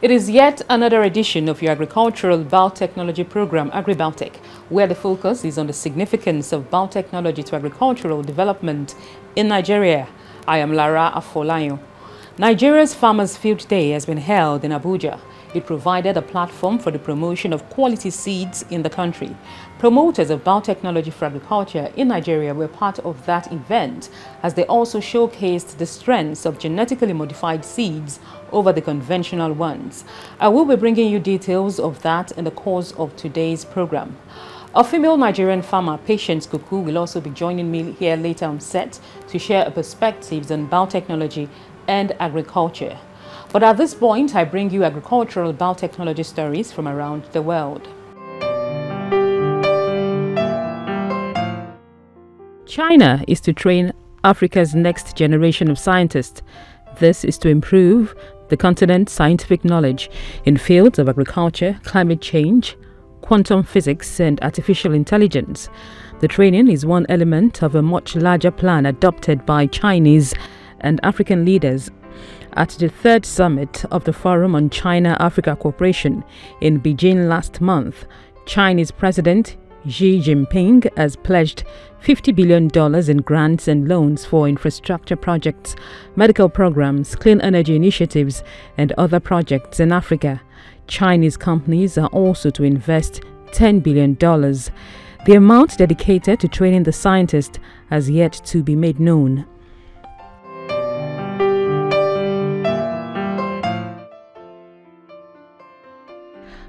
It is yet another edition of your agricultural biotechnology program, Agribiotech, where the focus is on the significance of biotechnology to agricultural development in Nigeria. I am Lara Afolayo. Nigeria's Farmers' Field Day has been held in Abuja. It provided a platform for the promotion of quality seeds in the country. Promoters of biotechnology for agriculture in Nigeria were part of that event, as they also showcased the strengths of genetically modified seeds over the conventional ones. I will be bringing you details of that in the course of today's program. A female Nigerian farmer, Patience Kuku, will also be joining me here later on set to share perspectives on biotechnology and agriculture. But at this point, I bring you agricultural biotechnology stories from around the world. China is to train Africa's next generation of scientists. This is to improve the continent's scientific knowledge in fields of agriculture, climate change, quantum physics, and artificial intelligence. The training is one element of a much larger plan adopted by Chinese and African leaders at the third summit of the Forum on China-Africa Cooperation in Beijing last month. Chinese President Xi Jinping has pledged $50 billion in grants and loans for infrastructure projects, medical programs, clean energy initiatives, and other projects in Africa. Chinese companies are also to invest $10 billion. The amount dedicated to training the scientists has yet to be made known.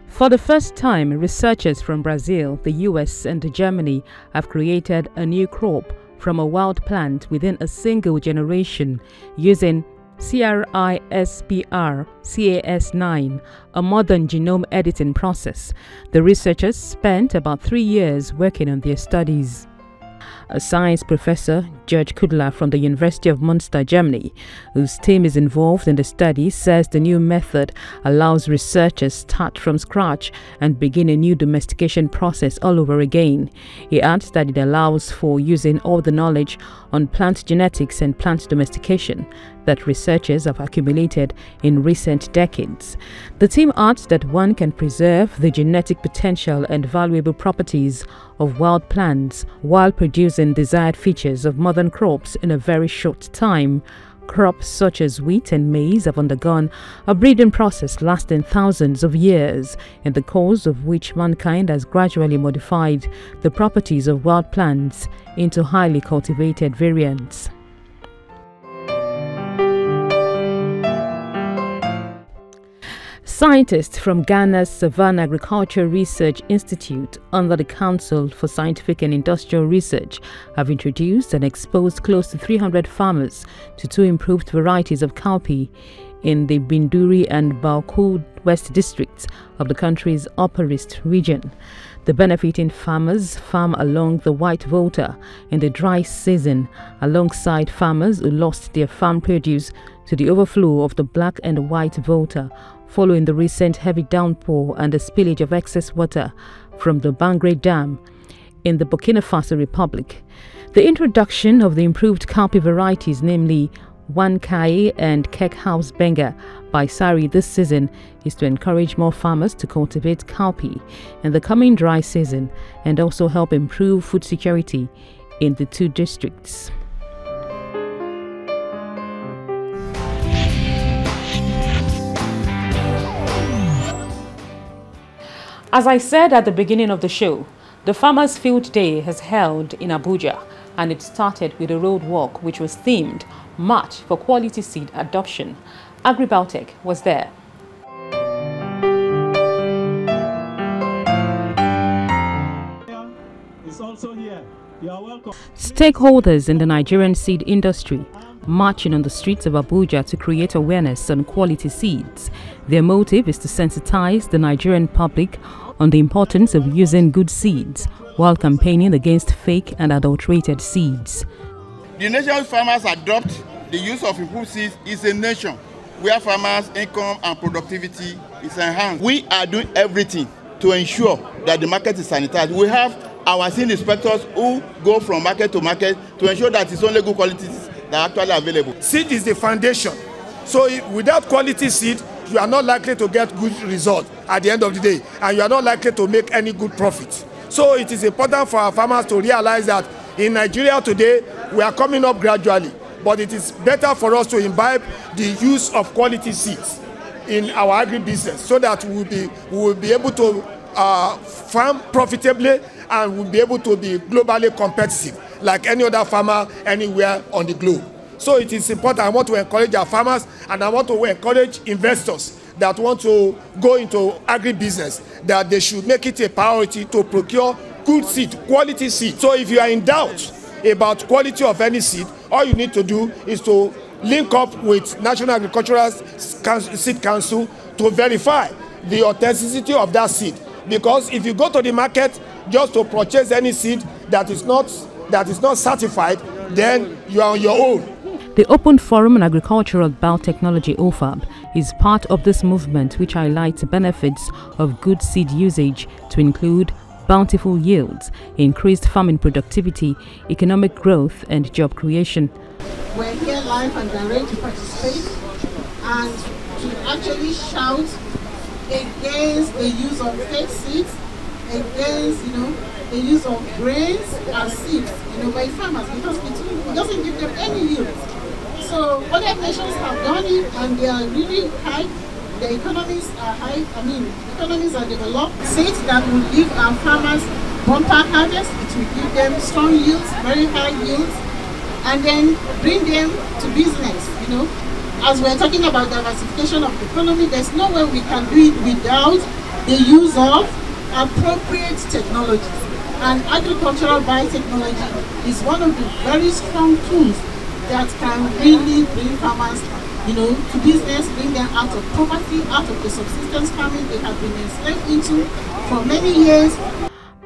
For the first time, researchers from Brazil, the US, and Germany have created a new crop from a wild plant within a single generation using CRISPR-Cas9, a modern genome editing process. The researchers spent about 3 years working on their studies. A science professor, George Kudler from the University of Münster, Germany, whose team is involved in the study, says the new method allows researchers start from scratch and begin a new domestication process all over again. He adds that it allows for using all the knowledge on plant genetics and plant domestication that researchers have accumulated in recent decades. The team adds that one can preserve the genetic potential and valuable properties of wild plants while producing desired features of modern crops in a very short time. Crops such as wheat and maize have undergone a breeding process lasting thousands of years, in the course of which mankind has gradually modified the properties of wild plants into highly cultivated variants. Scientists from Ghana's Savannah Agriculture Research Institute, under the Council for Scientific and Industrial Research, have introduced and exposed close to 300 farmers to two improved varieties of cowpea in the Binduri and Bauku West districts of the country's Upper East region. The benefiting farmers farm along the White Volta in the dry season, alongside farmers who lost their farm produce to the overflow of the Black and White Volta following the recent heavy downpour and the spillage of excess water from the Bangre Dam in the Burkina Faso Republic. The introduction of the improved cowpea varieties, namely Wankai and Cake House Benga by Sari this season, is to encourage more farmers to cultivate cowpea in the coming dry season and also help improve food security in the two districts. As I said at the beginning of the show, the Farmers' Field Day has held in Abuja, and it started with a road walk which was themed March for Quality Seed Adoption. Agribiotech was there. Is also here. You are welcome. Stakeholders in the Nigerian seed industry marching on the streets of Abuja to create awareness on quality seeds. Their motive is to sensitize the Nigerian public on the importance of using good seeds while campaigning against fake and adulterated seeds. The nation farmers adopt the use of improved seeds is a nation where farmers' income and productivity is enhanced. We are doing everything to ensure that the market is sanitized. We have our seed inspectors who go from market to market to ensure that it's only good quality seeds that are actually available. Seed is the foundation. So without quality seed, you are not likely to get good results at the end of the day, and you are not likely to make any good profit. So it is important for our farmers to realize that in Nigeria today, we are coming up gradually, but it is better for us to imbibe the use of quality seeds in our agribusiness so that we will be able to farm profitably and we'll be able to be globally competitive like any other farmer anywhere on the globe. So it is important. I want to encourage our farmers, and I want to encourage investors that want to go into agribusiness, that they should make it a priority to procure good seed, quality seed. So if you are in doubt about quality of any seed, all you need to do is to link up with National Agricultural Seed Council to verify the authenticity of that seed. Because if you go to the market just to purchase any seed that is not certified, then you are on your own. The Open Forum on Agricultural Biotechnology (OFAB) is part of this movement, which highlights the benefits of good seed usage to include bountiful yields, increased farming productivity, economic growth and job creation. We're here live and direct to participate and to actually shout against the use of fake seeds, against the use of grains as seeds by farmers, because it doesn't give them any yield. So other nations have done it and they are really high. The economies are high. Economies are developed. Seeds that will give our farmers bumper harvest. It will give them strong yields, very high yields, and then bring them to business. As we're talking about diversification of the economy, there's no way we can do it without the use of appropriate technologies. And agricultural biotechnology is one of the very strong tools that can really bring farmers, to business, bring them out of poverty, out of the subsistence farming they have been enslaved into for many years.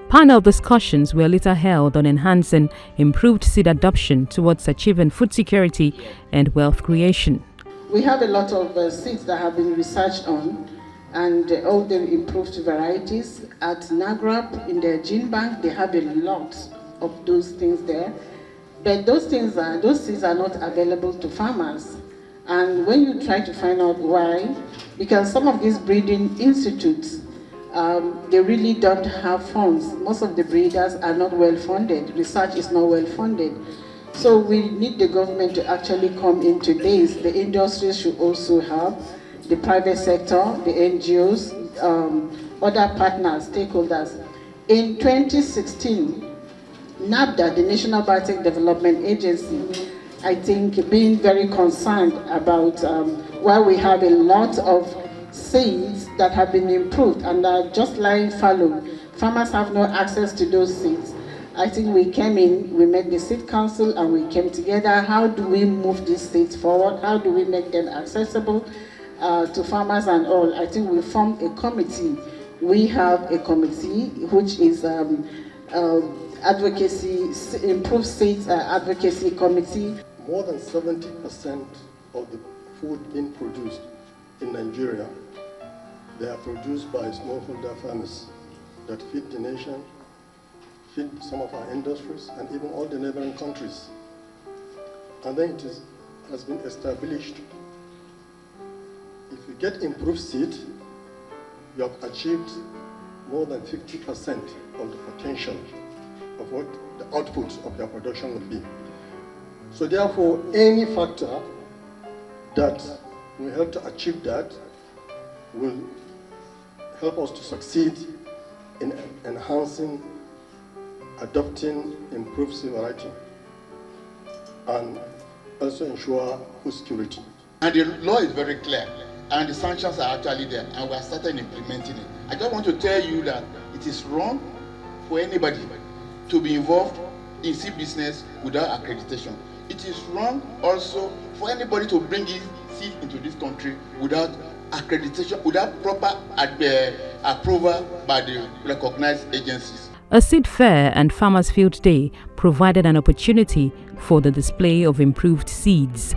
Panel discussions were later held on enhancing improved seed adoption towards achieving food security and wealth creation. We have a lot of seeds that have been researched on, and all the improved varieties. At NAGRAP, in their gene bank, they have a lot of those things there. But those seeds are not available to farmers. And when you try to find out why, because some of these breeding institutes, they really don't have funds. Most of the breeders are not well funded. Research is not well funded. So we need the government to actually come into this. The industries should also help, the private sector, the NGOs, other partners, stakeholders. In 2016, NABDA, the National Biotech Development Agency, I think being very concerned about why we have a lot of seeds that have been improved and are just lying fallow. Farmers have no access to those seeds. I think we came in, we met the Seed Council and we came together. How do we move these seeds forward? How do we make them accessible to farmers and all? I think we formed a committee. We have a committee which is advocacy, improved seeds advocacy committee. More than 70% of the food being produced in Nigeria, they are produced by smallholder farmers that feed the nation, feed some of our industries, and even all the neighboring countries. And then has been established, if you get improved seed, you have achieved more than 50% of the potential of what the output of your production would be. So therefore, any factor that will help to achieve that will help us to succeed in enhancing, adopting improved seed variety, and also ensure food security. And the law is very clear, and the sanctions are actually there, and we are starting implementing it. I just want to tell you that it is wrong for anybody to be involved in seed business without accreditation. It is wrong also for anybody to bring in seed into this country without accreditation, without proper approval by the recognized agencies. A seed fair and farmers' field day provided an opportunity for the display of improved seeds.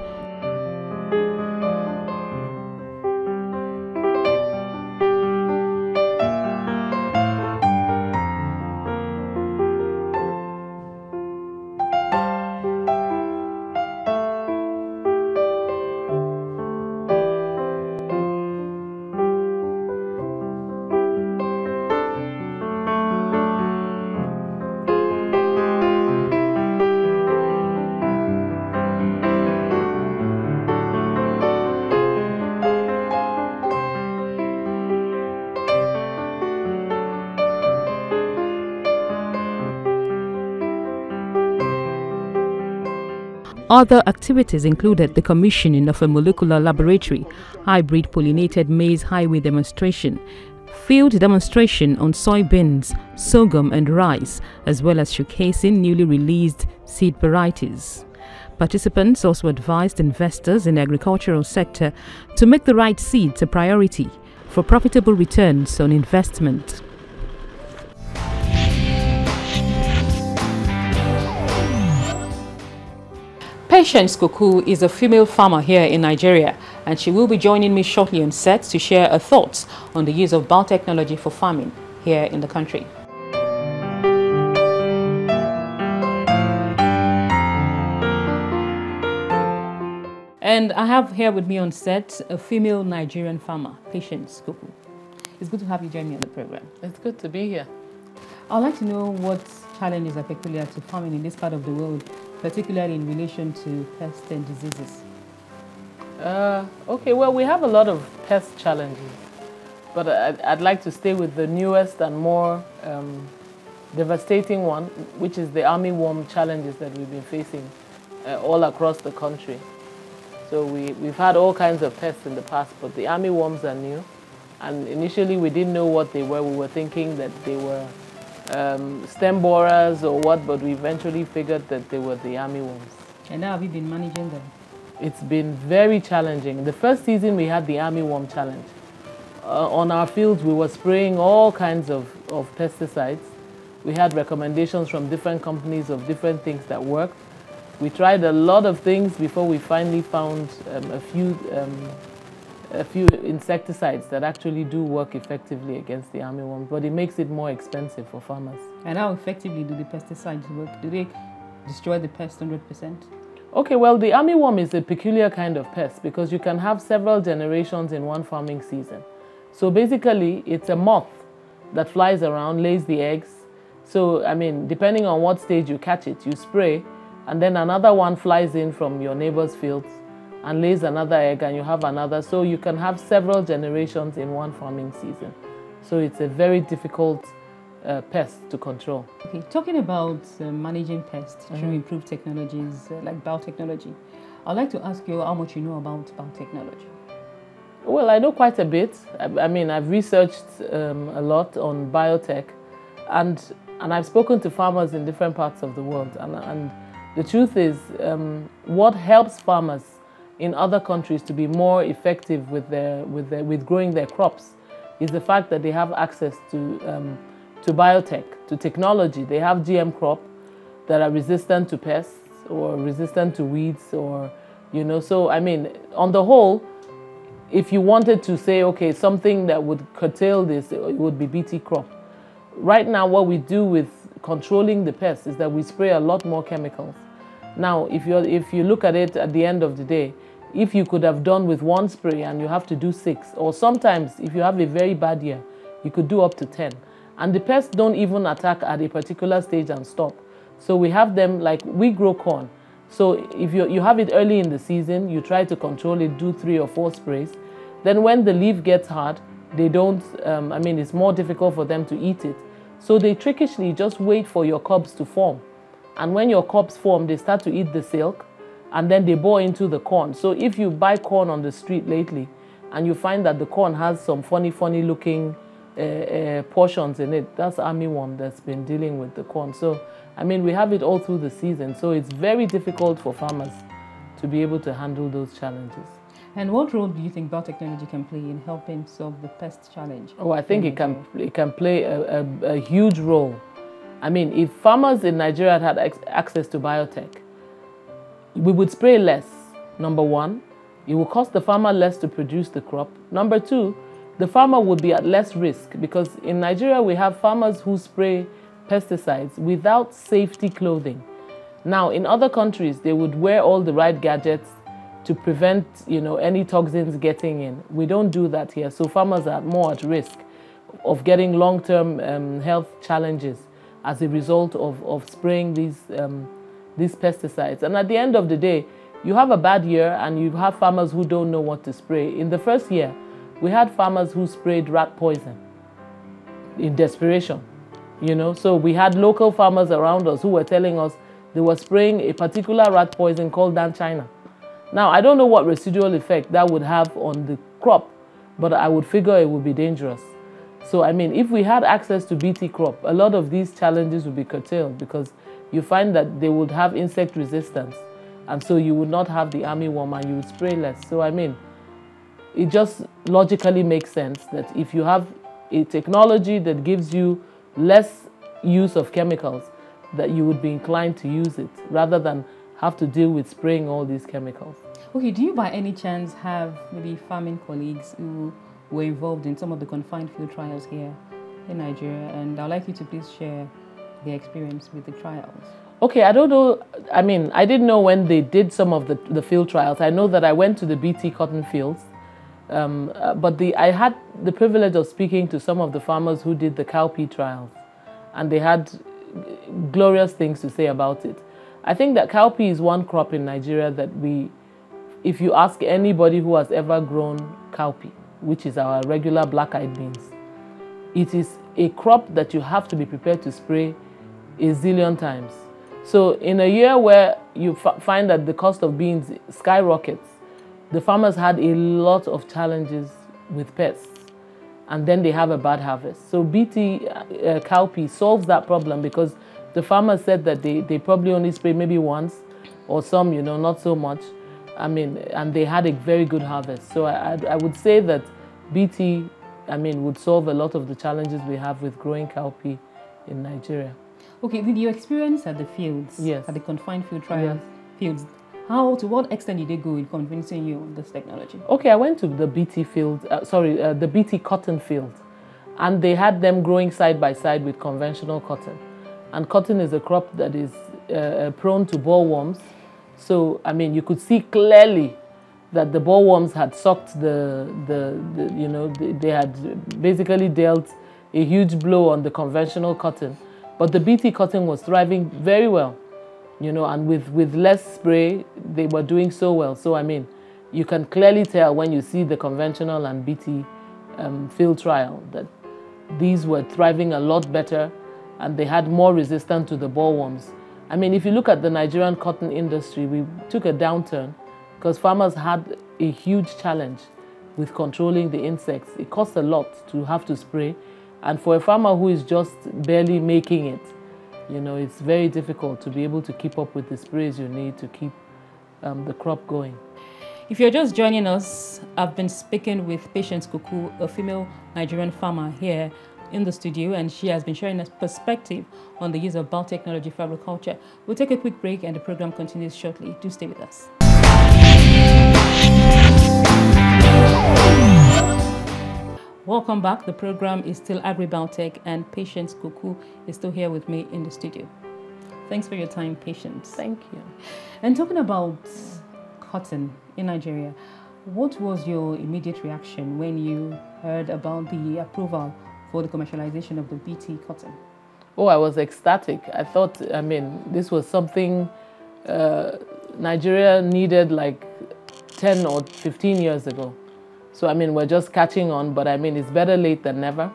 Other activities included the commissioning of a molecular laboratory, hybrid pollinated maize highway demonstration, field demonstration on soybeans, sorghum and rice, as well as showcasing newly released seed varieties. Participants also advised investors in the agricultural sector to make the right seeds a priority for profitable returns on investment. Patience Koku is a female farmer here in Nigeria, and she will be joining me shortly on set to share her thoughts on the use of biotechnology for farming here in the country. And I have here with me on set a female Nigerian farmer, Patience Koku. It's good to have you join me on the program. It's good to be here. I'd like to know what challenges are peculiar to farming in this part of the world, particularly in relation to pests and diseases. Okay, well, we have a lot of pest challenges, but I'd like to stay with the newest and more devastating one, which is the armyworm challenges that we've been facing all across the country. So we've had all kinds of pests in the past, but the armyworms are new. And initially we didn't know what they were. We were thinking that they were stem borers or what, but we eventually figured that they were the armyworms. And how have you been managing them? It's been very challenging. The first season we had the armyworm challenge. On our fields we were spraying all kinds of pesticides. We had recommendations from different companies of different things that worked. We tried a lot of things before we finally found a few insecticides that actually do work effectively against the armyworm, but it makes it more expensive for farmers. And how effectively do the pesticides work? Do they destroy the pest 100%? Okay, well, the armyworm is a peculiar kind of pest because you can have several generations in one farming season. So basically, it's a moth that flies around, lays the eggs. So, I mean, depending on what stage you catch it, you spray, and then another one flies in from your neighbor's fields and lays another egg, and you have another. So you can have several generations in one farming season. So it's a very difficult pest to control. Okay, talking about managing pests through improved technologies like biotechnology, I'd like to ask you how much you know about biotechnology. Well, I know quite a bit. I mean, I've researched a lot on biotech, and I've spoken to farmers in different parts of the world. And the truth is, what helps farmers in other countries to be more effective with growing their crops is the fact that they have access to biotech, to technology. They have GM crop that are resistant to pests or resistant to weeds, or, you know, so I mean, on the whole, if you wanted to say, okay, something that would curtail this, it would be BT crop. Right now, what we do with controlling the pests is that we spray a lot more chemicals. Now, if you look at it at the end of the day, if you could have done with one spray and you have to do 6, or sometimes if you have a very bad year, you could do up to 10. And the pests don't even attack at a particular stage and stop. So we have them, like we grow corn. So if you have it early in the season, you try to control it, do 3 or 4 sprays. Then when the leaf gets hard, they don't, I mean, it's more difficult for them to eat it. So they trickishly just wait for your cobs to form. And when your cobs form, they start to eat the silk, and then they bore into the corn. So if you buy corn on the street lately, and you find that the corn has some funny looking portions in it, that's armyworm that's been dealing with the corn. So, I mean, we have it all through the season. So it's very difficult for farmers to be able to handle those challenges. And what role do you think biotechnology can play in helping solve the pest challenge? Oh, I think it can play a huge role. I mean, if farmers in Nigeria had access to biotech, we would spray less, number one. It will cost the farmer less to produce the crop. Number two, the farmer would be at less risk, because in Nigeria we have farmers who spray pesticides without safety clothing. Now, in other countries, they would wear all the right gadgets to prevent, you know, any toxins getting in. We don't do that here, so farmers are more at risk of getting long-term health challenges as a result of spraying these pesticides. And at the end of the day, you have a bad year and you have farmers who don't know what to spray. In the first year, we had farmers who sprayed rat poison in desperation, you know. So we had local farmers around us who were telling us, they were spraying a particular rat poison called Dan China. Now, I don't know what residual effect that would have on the crop, but I would figure it would be dangerous. So, I mean, if we had access to BT crop, a lot of these challenges would be curtailed because you find that they would have insect resistance. And so you would not have the armyworm and you would spray less. So, I mean, it just logically makes sense that if you have a technology that gives you less use of chemicals, that you would be inclined to use it rather than have to deal with spraying all these chemicals. Okay, do you by any chance have maybe farming colleagues who were involved in some of the confined field trials here in Nigeria? And I'd like you to please share their experience with the trials. Okay, I don't know. I mean, I didn't know when they did some of the field trials. I know that I went to the BT cotton fields, but I had the privilege of speaking to some of the farmers who did the cowpea trials, and they had glorious things to say about it. I think that cowpea is one crop in Nigeria that if you ask anybody who has ever grown cowpea, which is our regular black-eyed beans, it is a crop that you have to be prepared to spray a zillion times. So in a year where you find that the cost of beans skyrockets, the farmers had a lot of challenges with pests, and then they have a bad harvest. So BT cowpea solves that problem because the farmers said that they probably only spray maybe once, or some, you know, not so much. I mean, and they had a very good harvest. So I would say that BT, I mean, would solve a lot of the challenges we have with growing cowpea in Nigeria. Okay, with your experience at the fields, yes, at the confined field trials fields, to what extent did they go in convincing you of this technology? Okay, I went to the BT field, the BT cotton field, and they had them growing side by side with conventional cotton. And cotton is a crop that is prone to bollworms. So, I mean, you could see clearly that the bollworms had sucked they had basically dealt a huge blow on the conventional cotton. But the BT cotton was thriving very well, you know, and with less spray, they were doing so well. So, I mean, you can clearly tell when you see the conventional and BT field trial that these were thriving a lot better and they had more resistance to the bollworms. I mean, if you look at the Nigerian cotton industry, we took a downturn because farmers had a huge challenge with controlling the insects. It costs a lot to have to spray. And for a farmer who is just barely making it, you know, it's very difficult to be able to keep up with the sprays you need to keep the crop going. If you're just joining us, I've been speaking with Patience Kuku, a female Nigerian farmer here in the studio, and she has been sharing a perspective on the use of biotechnology for agriculture. We'll take a quick break and the program continues shortly. Do stay with us. Welcome back. The program is still Agribiotech and Patience Kuku is still here with me in the studio. Thanks for your time, Patience. Thank you. And talking about cotton in Nigeria, what was your immediate reaction when you heard about the approval for the commercialization of the BT cotton? Oh, I was ecstatic. I thought, I mean, this was something Nigeria needed like 10 or 15 years ago. So, I mean, we're just catching on, but I mean, it's better late than never.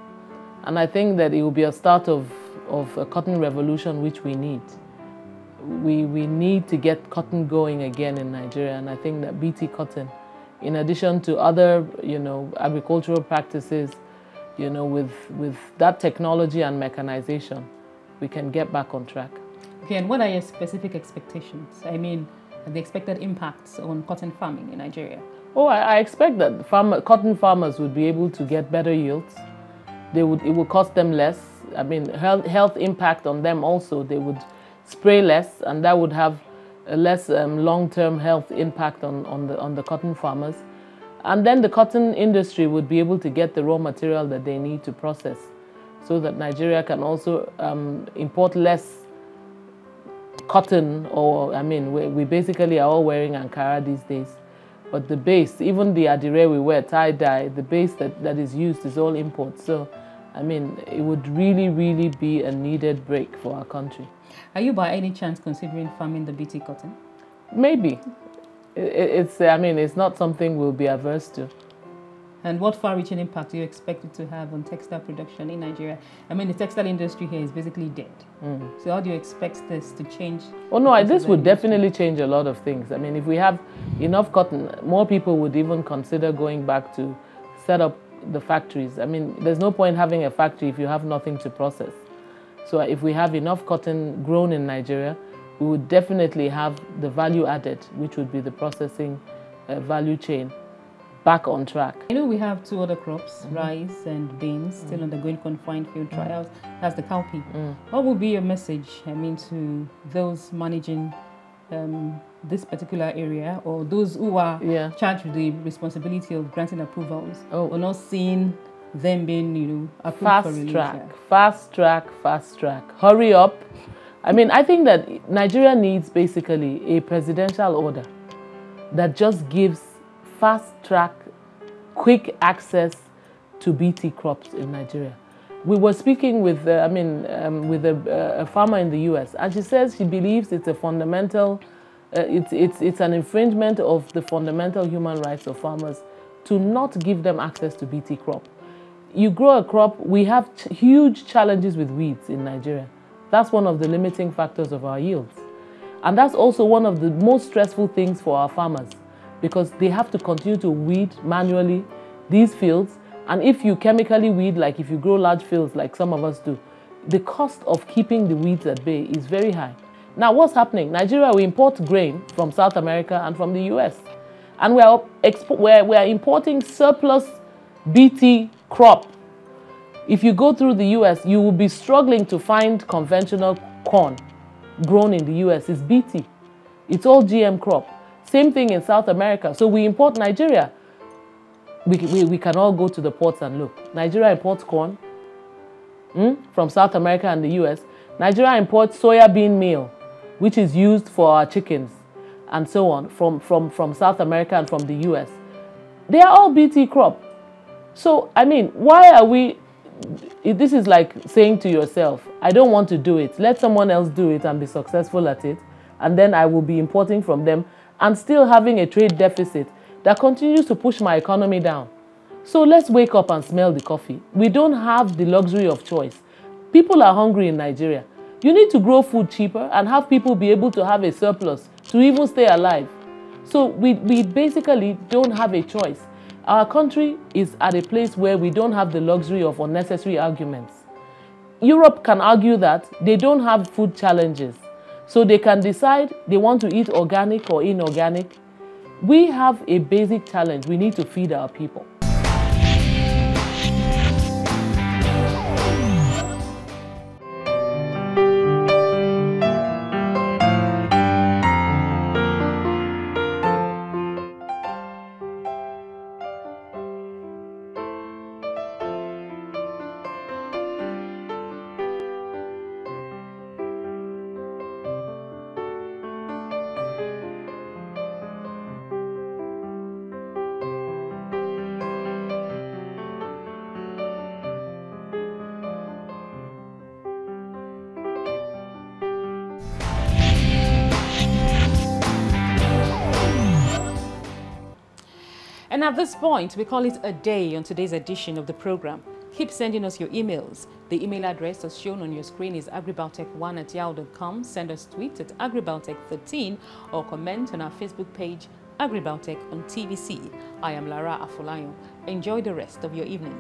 And I think that it will be a start of a cotton revolution, which we need. We need to get cotton going again in Nigeria. And I think that BT cotton, in addition to other, you know, agricultural practices, you know, with that technology and mechanization, we can get back on track. Okay, and what are your specific expectations? I mean, the expected impacts on cotton farming in Nigeria? Oh, I expect that cotton farmers would be able to get better yields. It would cost them less. I mean, health impact on them also. They would spray less, and that would have a less long-term health impact on the cotton farmers. And then the cotton industry would be able to get the raw material that they need to process, so that Nigeria can also import less cotton. Or, I mean, we basically are all wearing Ankara these days. But the base, even the adire we wear, tie-dye, the base that is used is all import. So, I mean, it would really, really be a needed break for our country. Are you by any chance considering farming the BT cotton? Maybe. I mean, it's not something we'll be averse to. And what far-reaching impact do you expect it to have on textile production in Nigeria? I mean, the textile industry here is basically dead. So how do you expect this to change? Oh no, this would definitely change a lot of things. I mean, if we have enough cotton, more people would even consider going back to set up the factories. I mean, there's no point having a factory if you have nothing to process. So if we have enough cotton grown in Nigeria, we would definitely have the value added, which would be the processing value chain, back on track. You know, we have two other crops, rice and beans, still undergoing confined field trials. That's the cowpea. What would be your message, I mean, to those managing this particular area, or those who are charged with the responsibility of granting approvals, or not seeing them being, you know, approved for release? Fast track. Hurry up. I mean, I think that Nigeria needs basically a presidential order that just gives fast-track, quick access to BT crops in Nigeria. We were speaking with, a farmer in the US, and she says she believes it's a fundamental, it's an infringement of the fundamental human rights of farmers to not give them access to BT crop. You grow a crop, we have huge challenges with weeds in Nigeria. That's one of the limiting factors of our yields. And that's also one of the most stressful things for our farmers, because they have to continue to weed manually these fields. And if you chemically weed, like if you grow large fields like some of us do, the cost of keeping the weeds at bay is very high. Now what's happening? Nigeria, we import grain from South America and from the US. And we are importing surplus BT crop. If you go through the US, you will be struggling to find conventional corn grown in the US. It's BT. It's all GM crop. Same thing in South America. So we import Nigeria. We can all go to the ports and look. Nigeria imports corn from South America and the US. Nigeria imports soya bean meal, which is used for our chickens and so on from South America and from the US. They are all BT crop. So, I mean, why are we... This is like saying to yourself, I don't want to do it. Let someone else do it and be successful at it. And then I will be importing from them and still having a trade deficit that continues to push my economy down. So let's wake up and smell the coffee. We don't have the luxury of choice. People are hungry in Nigeria. You need to grow food cheaper and have people be able to have a surplus to even stay alive. So we basically don't have a choice. Our country is at a place where we don't have the luxury of unnecessary arguments. Europe can argue that they don't have food challenges, so they can decide they want to eat organic or inorganic. We have a basic challenge. We need to feed our people. And at this point, we call it a day on today's edition of the program. Keep sending us your emails. The email address as shown on your screen is agribiotech1@yahoo.com. Send us tweets at agribiotech13 or comment on our Facebook page, Agribiotech on TVC. I am Lara Afolayan. Enjoy the rest of your evening.